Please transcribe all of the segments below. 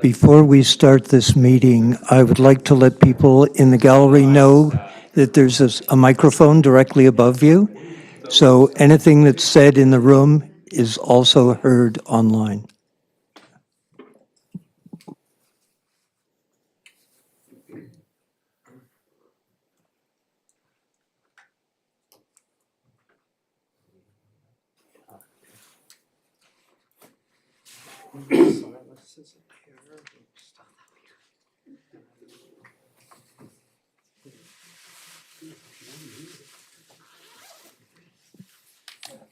Before we start this meeting, I would like to let people in the gallery know that there's a microphone directly above you. So anything that's said in the room is also heard online.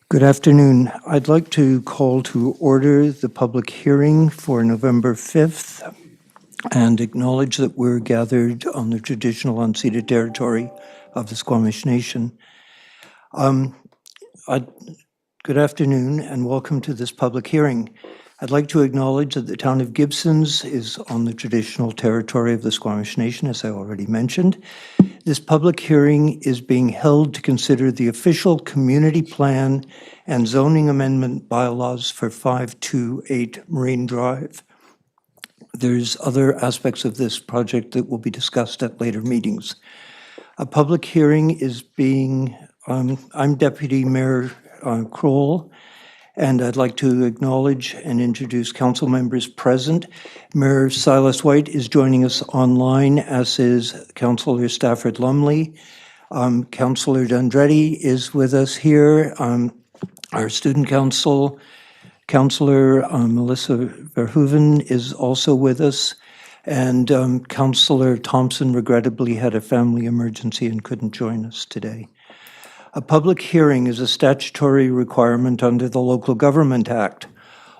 Good afternoon. I'd like to call to order the public hearing for November 5th and acknowledge that we're gathered on the traditional unceded territory of the Squamish Nation. Good afternoon and welcome to this public hearing. I'd like to acknowledge that the town of Gibsons is on the traditional territory of the Squamish Nation, as I already mentioned. This public hearing is being held to consider the official community plan and zoning amendment bylaws for 528 Marine Drive. There's other aspects of this project that will be discussed at later meetings. A public hearing is being, I'm Deputy Mayor Kroll, and I'd like to acknowledge and introduce council members present. Mayor Silas White is joining us online, as is Councillor Stafford Lumley. Councillor Dundretti is with us here. Our student council, Councillor Melissa Verhoeven is also with us. And Councillor Thompson regrettably had a family emergency and couldn't join us today. A public hearing is a statutory requirement under the Local Government Act.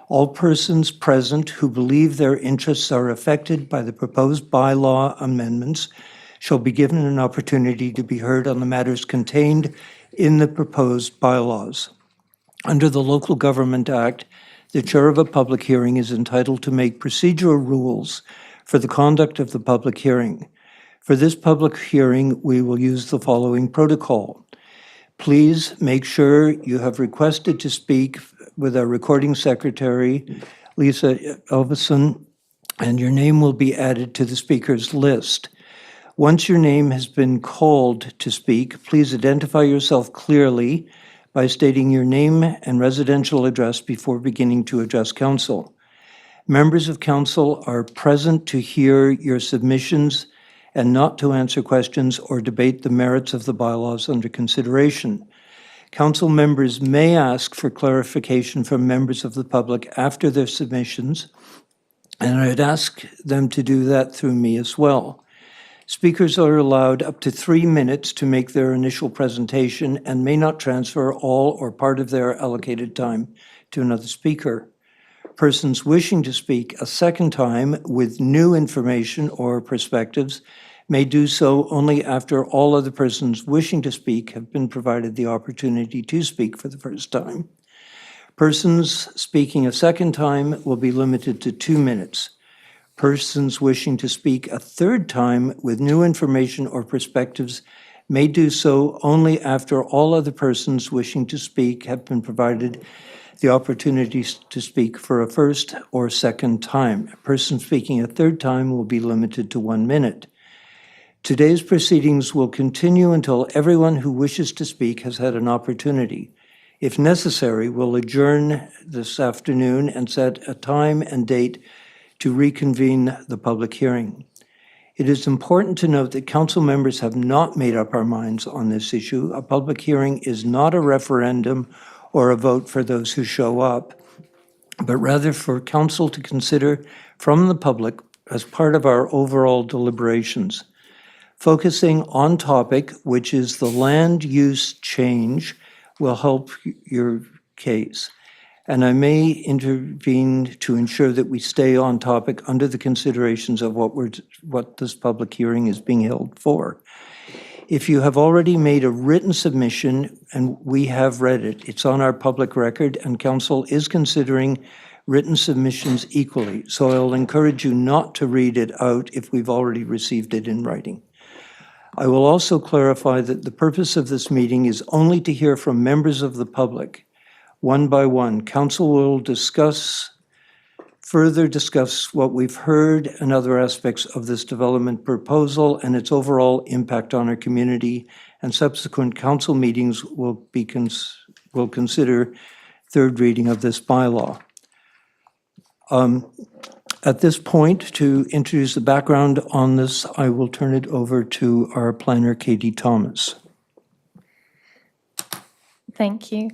All persons present who believe their interests are affected by the proposed bylaw amendments shall be given an opportunity to be heard on the matters contained in the proposed bylaws. Under the Local Government Act, the chair of a public hearing is entitled to make procedural rules for the conduct of the public hearing. For this public hearing, we will use the following protocol. Please make sure you have requested to speak with our recording secretary, Lisa Elvison, and your name will be added to the speakers list. Once your name has been called to speak, please identify yourself clearly by stating your name and residential address before beginning to address council. Members of council are present to hear your submissions and not to answer questions or debate the merits of the bylaws under consideration. Council members may ask for clarification from members of the public after their submissions, and I'd ask them to do that through me as well. Speakers are allowed up to 3 minutes to make their initial presentation and may not transfer all or part of their allocated time to another speaker. Persons wishing to speak a second time with new information or perspectives may do so only after all other persons wishing to speak have been provided the opportunity to speak for the first time. Persons speaking a second time will be limited to 2 minutes. Persons wishing to speak a third time with new information or perspectives may do so only after all other persons wishing to speak have been provided the opportunity to speak for a first or second time. A person speaking a third time will be limited to 1 minute. Today's proceedings will continue until everyone who wishes to speak has had an opportunity. If necessary, we'll adjourn this afternoon and set a time and date to reconvene the public hearing. It is important to note that council members have not made up our minds on this issue. A public hearing is not a referendum or a vote for those who show up, but rather for council to consider from the public as part of our overall deliberations. Focusing on topic, which is the land use change, will help your case. and I may intervene to ensure that we stay on topic under the considerations of what this public hearing is being held for. If you have already made a written submission and we have read it, it's on our public record, and council is considering written submissions equally. So I'll encourage you not to read it out if we've already received it in writing. I will also clarify that the purpose of this meeting is only to hear from members of the public, one by one. Council will further discuss what we've heard and other aspects of this development proposal and its overall impact on our community, and subsequent council meetings will consider third reading of this bylaw. At this point, to introduce the background on this, I will turn it over to our planner, Katie Thomas. Thank you.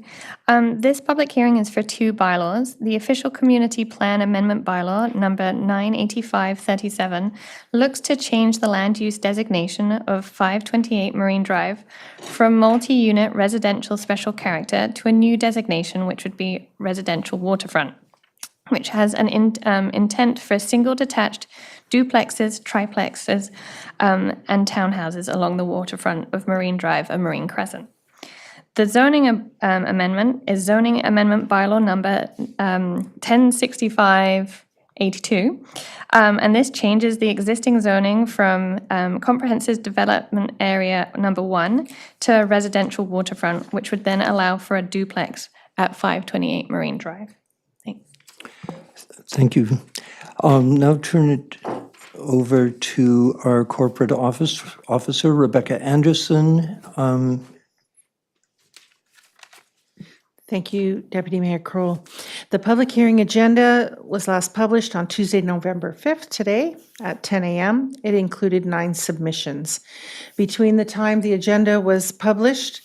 This public hearing is for two bylaws. The Official Community Plan Amendment Bylaw, number 98537, looks to change the land use designation of 528 Marine Drive from multi-unit residential special character to a new designation, which would be residential waterfront, which has an intent for single detached duplexes, triplexes, and townhouses along the waterfront of Marine Drive and Marine Crescent. The zoning amendment is zoning amendment bylaw number 106582, and this changes the existing zoning from comprehensive development area number 1 to residential waterfront, which would then allow for a duplex at 528 Marine Drive. Thanks. Thank you. Now turn it over to our corporate officer, Rebecca Anderson. Thank you, Deputy Mayor Kroll. The public hearing agenda was last published on Tuesday, November 5th, today at 10 a.m. It included 9 submissions. Between the time the agenda was published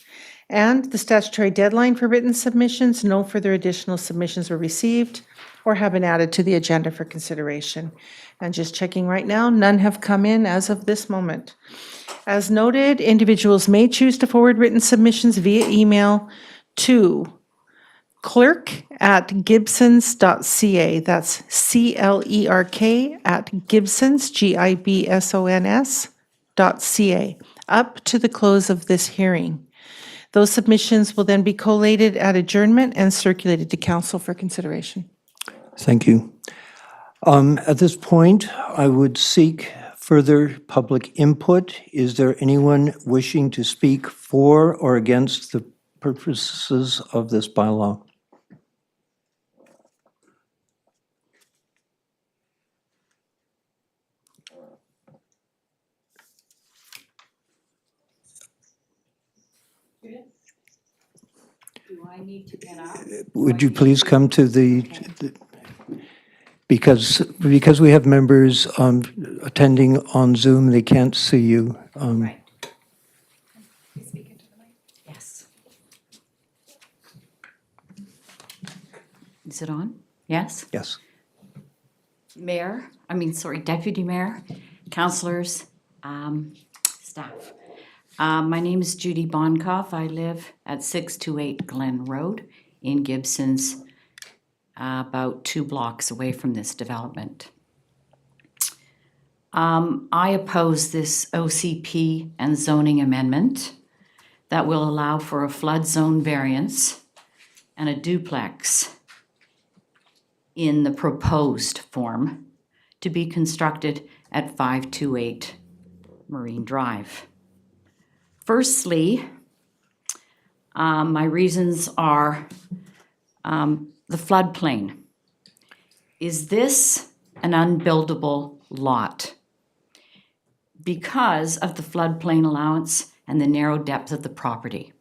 and the statutory deadline for written submissions, no further additional submissions were received or have been added to the agenda for consideration. And just checking right now, none have come in as of this moment. As noted, individuals may choose to forward written submissions via email to clerk@gibsons.ca. That's CLERK at Gibsons, GIBSONS.ca, up to the close of this hearing. Those submissions will then be collated at adjournment and circulated to council for consideration. Thank you. At this point, I would seek further public input. Is there anyone wishing to speak for or against the purposes of this bylaw? Do I need to get up? Would you please come to because we have members attending on Zoom, they can't see you. Right. Yes. Is it on? Yes? Yes. Deputy Mayor, councillors, staff. My name is Judy Bonkoff. I live at 628 Glen Road in Gibsons, about 2 blocks away from this development. I oppose this OCP and zoning amendment that will allow for a flood zone variance and a duplex in the proposed form to be constructed at 528 Marine Drive. Firstly, my reasons are the floodplain. Is this an unbuildable lot? Because of the floodplain allowance and the narrow depth of the property.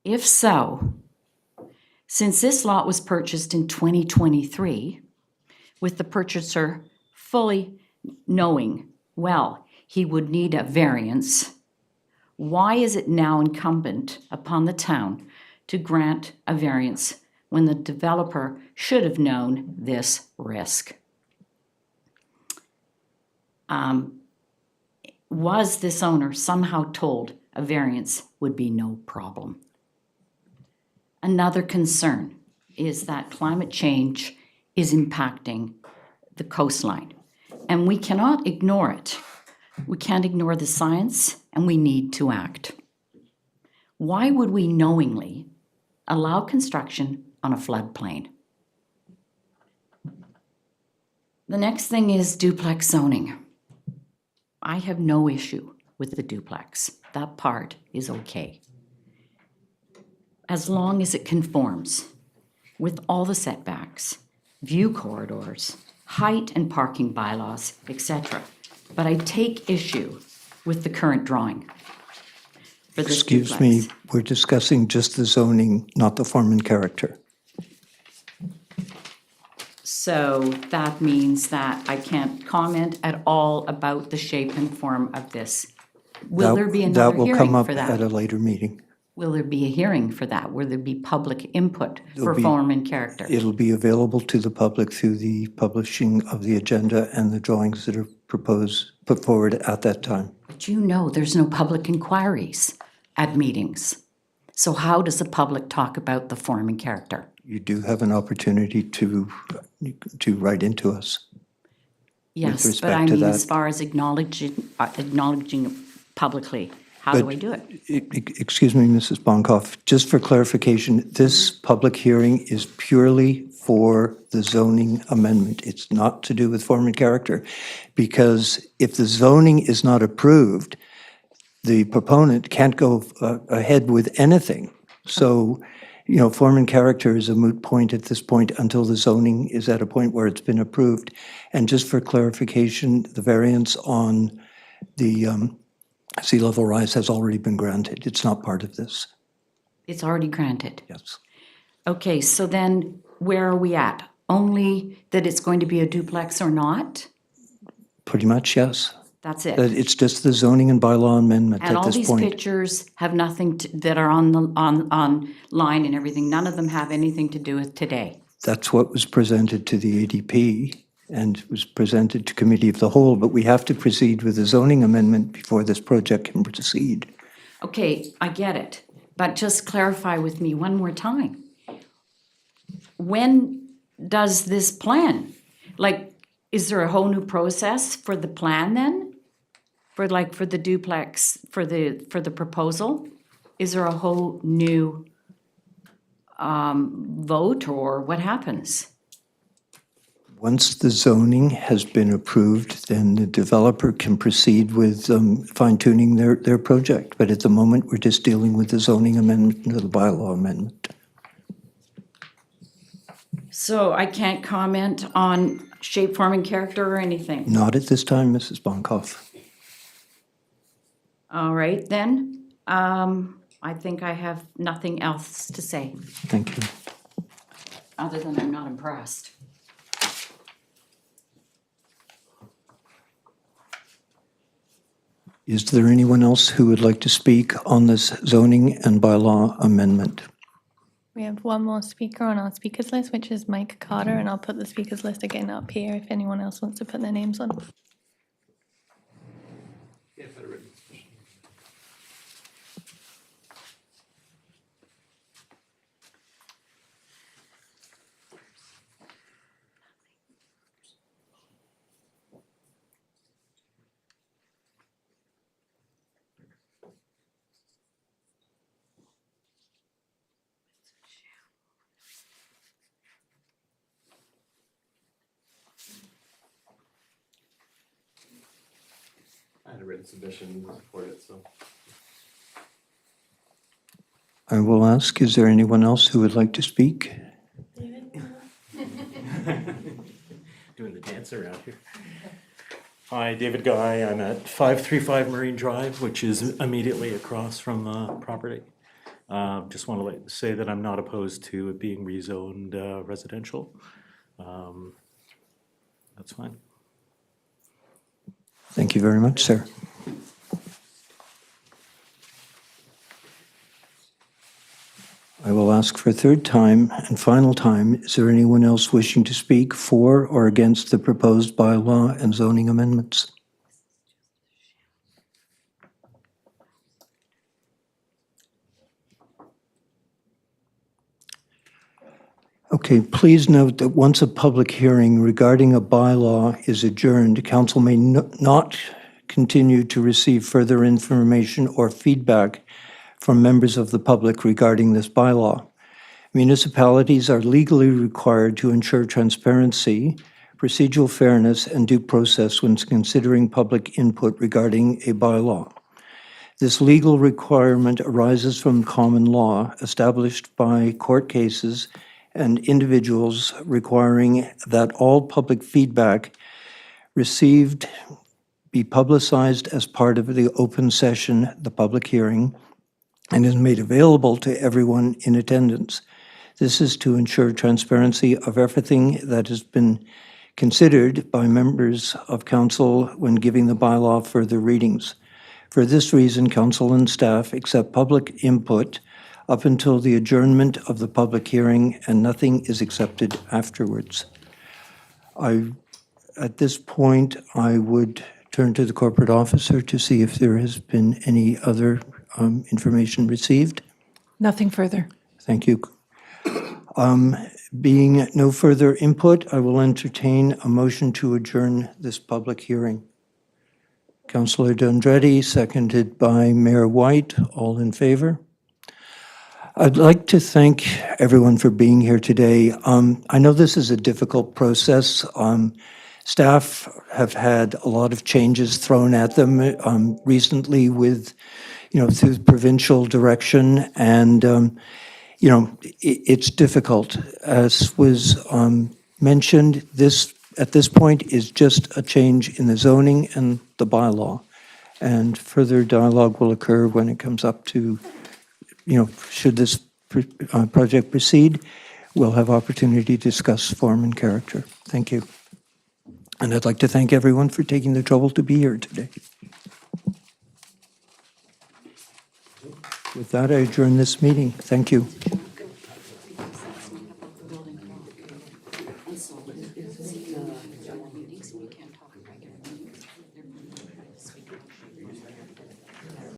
If so, since this lot was purchased in 2023, with the purchaser fully knowing, well, he would need a variance, why is it now incumbent upon the town to grant a variance when the developer should have known this risk? Was this owner somehow told a variance would be no problem? Another concern, is that climate change is impacting the coastline. And we cannot ignore it. We can't ignore the science, and we need to act. Why would we knowingly allow construction on a floodplain? The next thing is duplex zoning. I have no issue with the duplex. That part is okay, as long as it conforms with all the setbacks, view corridors, height and parking bylaws, etc. But I take issue with the current drawing for this Excuse duplex. me, we're discussing just the zoning, not the form and character. So that means that I can't comment at all about the shape and form of this. Will there be another That will hearing come up for at that? a later meeting. Will there be a hearing for that? Will there be public input for be- form and character? It'll be available to the public through the publishing of the agenda and the drawings that are put forward at that time. But you know there's no public inquiries at meetings. So how does the public talk about the form and character? You do have an opportunity to write into us. Yes, but respect I to mean, that- as far as acknowledging it publicly, how do I do it? Excuse me, Mrs. Bonkoff, just for clarification, this public hearing is purely for the zoning amendment. It's not to do with form and character, because if the zoning is not approved, the proponent can't go ahead with anything. So, form and character is a moot point at this point until the zoning is at a point where it's been approved. And just for clarification, the variance on the sea level rise has already been granted. It's not part of this. It's already granted. Yes. Okay, so then where are we at? Only that it's going to be a duplex or not? Pretty much, yes. That's it. It's just the zoning and bylaw amendment And at all this these point. pictures have nothing that are online and everything, none of them have anything to do with today. That's what was presented to the ADP and was presented to Committee of the Whole, but we have to proceed with the zoning amendment before this project can proceed. Okay, I get it, but just clarify with me one more time. When does this plan, is there a whole new process for the plan then? For the duplex, for the proposal? Is there a whole new vote, or what happens? Once the zoning has been approved, then the developer can proceed with fine tuning their project. But at the moment, we're just dealing with the zoning amendment and the bylaw amendment. So I can't comment on shape, form, and character or anything? Not at this time, Mrs. Bonkoff. All right, then. I think I have nothing else to say, Thank you. other than I'm not impressed. Is there anyone else who would like to speak on this zoning and bylaw amendment? We have one more speaker on our speakers list, which is Mike Carter, and I'll put the speakers list again up here if anyone else wants to put their names on. I had a written submission to support it, so. I will ask, is there anyone else who would like to speak? Doing the dance around here. Hi, David Guy. I'm at 535 Marine Drive, which is immediately across from the property. Just want to say that I'm not opposed to it being rezoned residential. That's fine. Thank you very much, sir. I will ask for a third time and final time, is there anyone else wishing to speak for or against the proposed bylaw and zoning amendments? Okay, please note that once a public hearing regarding a bylaw is adjourned, council may not continue to receive further information or feedback from members of the public regarding this bylaw. Municipalities are legally required to ensure transparency, procedural fairness, and due process when considering public input regarding a bylaw. This legal requirement arises from common law established by court cases and individuals requiring that all public feedback received be publicized as part of the open session, the public hearing, and is made available to everyone in attendance. This is to ensure transparency of everything that has been considered by members of council when giving the bylaw further readings. For this reason, council and staff accept public input up until the adjournment of the public hearing, and nothing is accepted afterwards. At this point, I would turn to the corporate officer to see if there has been any other information received. Nothing further. Thank you. Being no further input, I will entertain a motion to adjourn this public hearing. Councillor Dundretti, seconded by Mayor White. All in favor? I'd like to thank everyone for being here today. I know this is a difficult process. Staff have had a lot of changes thrown at them recently with, through provincial direction, and it's difficult. As was mentioned, this at this point is just a change in the zoning and the bylaw, and further dialogue will occur when it comes up to, should this project proceed. We'll have opportunity to discuss form and character. Thank you. And I'd like to thank everyone for taking the trouble to be here today. With that, I adjourn this meeting. Thank you. And so, the meetings, we can